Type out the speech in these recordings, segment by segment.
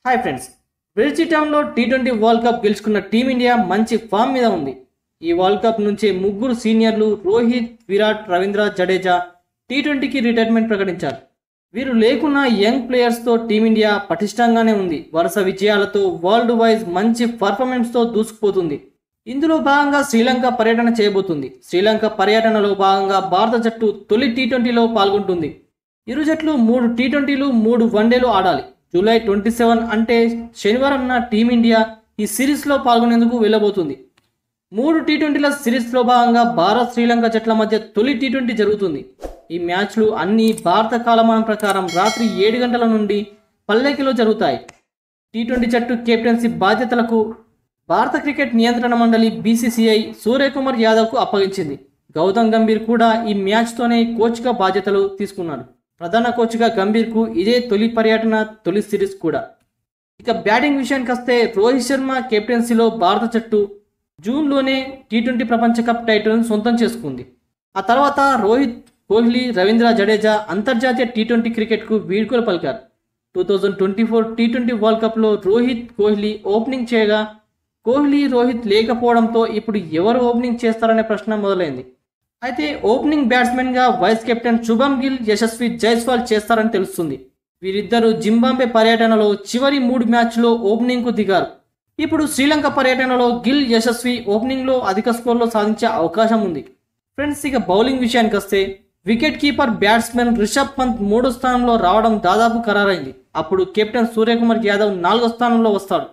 Hi friends, విర్చిటౌన్లో T20 world cup గెలుచుకున్న team India మంచి ఫామ్ మీద ఉంది. ఈ వరల్డ్ కప్ నుంచి ముగ్గురు సీనియర్లు రోహిత్, విరాట్, రవీంద్ర జడేజా టీ20కి రిటైర్మెంట్ ప్రకటించారు. వీరు లేకున్నా యంగ్ ప్లేయర్స్తో టీమిండియా పటిష్టంగానే ఉంది. వరుస విజయాలతో వరల్డ్ వైజ్ మంచి పర్ఫార్మెన్స్తో దూసుకుపోతుంది. ఇందులో భాగంగా శ్రీలంక పర్యటన చేయబోతుంది. శ్రీలంక పర్యటనలో భాగంగా భారత జట్టు తొలి టీ20లో పాల్గొంటుంది. ఇరు జట్లు 3 టీ20లు 3 వన్డేలు ఆడాలి. జూలై 27 అంటే శనివారం టీమిండియా ఈ సిరీస్లో పాల్గొనేందుకు వెళ్ళబోతుంది. 3 టీ20ల సిరీస్లో భాగంగా భారత్ శ్రీలంక జట్ల మధ్య తొలి టీ20 జరుగుతుంది. ఈ మ్యాచ్లు అన్ని భారత కాలమానం ప్రకారం రాత్రి 7 గంటల నుండి పల్లెకిలో జరుగుతాయి. టీ20 జట్టు కెప్టెన్సీ బాధ్యతలకు భారత క్రికెట్ నియంత్రణ మండలి బీసీసీఐ సూర్యకుమార్ యాదవ్కు అప్పగించింది. గౌతమ్ గంభీర్ కూడా ఈ మ్యాచ్తోనే కోచ్గా బాధ్యతలు తీసుకున్నాడు. ప్రధాన కోచ్గా గంభీర్కు ఇదే తొలి పర్యటన, తొలి సిరీస్ కూడా. ఇక బ్యాటింగ్ విషయానికి వస్తే రోహిత్ శర్మ కెప్టెన్సీలో భారత జట్టు జూన్లోనే టీ20 ప్రపంచ కప్ టైటిల్ను సొంతం చేసుకుంది. ఆ తర్వాత రోహిత్, కోహ్లీ, రవీంద్ర జడేజా అంతర్జాతీయ టీ20 క్రికెట్కు వీడ్కోలు పలికారు. 2024 టీ20 వరల్డ్ కప్లో రోహిత్, కోహ్లీ ఓపెనింగ్ చేయగా కోహ్లీ, రోహిత్ లేకపోవడంతో ఇప్పుడు ఎవరు ఓపెనింగ్ చేస్తారనే ప్రశ్న మొదలైంది. అయితే ఓపెనింగ్ బ్యాట్స్మెన్గా వైస్ కెప్టెన్ శుభమ్ గిల్, యశస్వి జైస్వాల్ చేస్తారని తెలుస్తుంది. వీరిద్దరూ జింబాబ్వే పర్యటనలో చివరి 3 మ్యాచ్లో ఓపెనింగ్కు దిగారు. ఇప్పుడు శ్రీలంక పర్యటనలో గిల్, యశస్వి ఓపెనింగ్లో అధిక స్కోర్లో సాధించే అవకాశం ఉంది. ఫ్రెండ్స్, ఇక బౌలింగ్ విషయానికి వస్తే wicket keeper batsmen Rishabh Pant 3వ స్థానంలో రావడం దాదాపు ఖరారైంది. అప్పుడు కెప్టెన్ సూర్యకుమార్ యాదవ్ 4వ స్థానంలో వస్తాడు.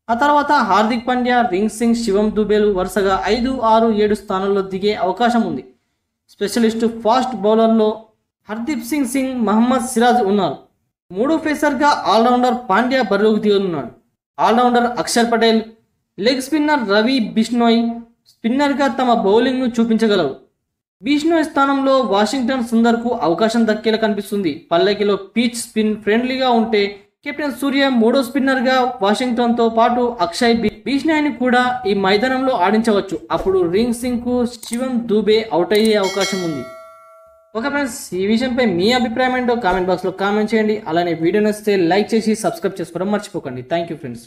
ఆ తర్వాత హార్దిక్ పాండ్యా, రింగ్ సింగ్, శివం దుబేలు వరుసగా 5, 6, 7 స్థానాల్లో దిగే అవకాశం ఉంది. స్పెషలిస్టు ఫాస్ట్ బౌలర్లో హర్దీప్ సింగ్, మహమ్మద్ సిరాజ్ ఉన్నారు. 3వ పేసర్గా ఆల్రౌండర్ పాండ్యా బరిలోకి దిగనున్నాడు. All rounder Axar Patel, leg spinner Ravi Bishnoi స్పిన్నర్గా తమ బౌలింగ్ను చూపించగలరు. బిష్నోయ్ స్థానంలో వాషింగ్టన్ సుందర్కు అవకాశం దక్కేలా కనిపిస్తుంది. పల్లెకిలో పిచ్ స్పిన్ ఫ్రెండ్లీగా ఉంటే కెప్టెన్ సూర్య 3వ స్పిన్నర్గా వాషింగ్టన్తో పాటు అక్షయ్ బిష్నోయ్ని కూడా ఈ మైదానంలో ఆడించవచ్చు. అప్పుడు రింగ్ సింగ్కు శివం దుబే అవుట్ అయ్యే అవకాశం ఉంది. ఓకే ఫ్రెండ్స్, ఈ విషయంపై మీ అభిప్రాయం ఏంటో కామెంట్ బాక్స్లో కామెంట్ చేయండి. అలానే వీడియో నచ్చితే లైక్ చేసి సబ్స్క్రైబ్ చేసుకోవడం మర్చిపోకండి. Thank you friends.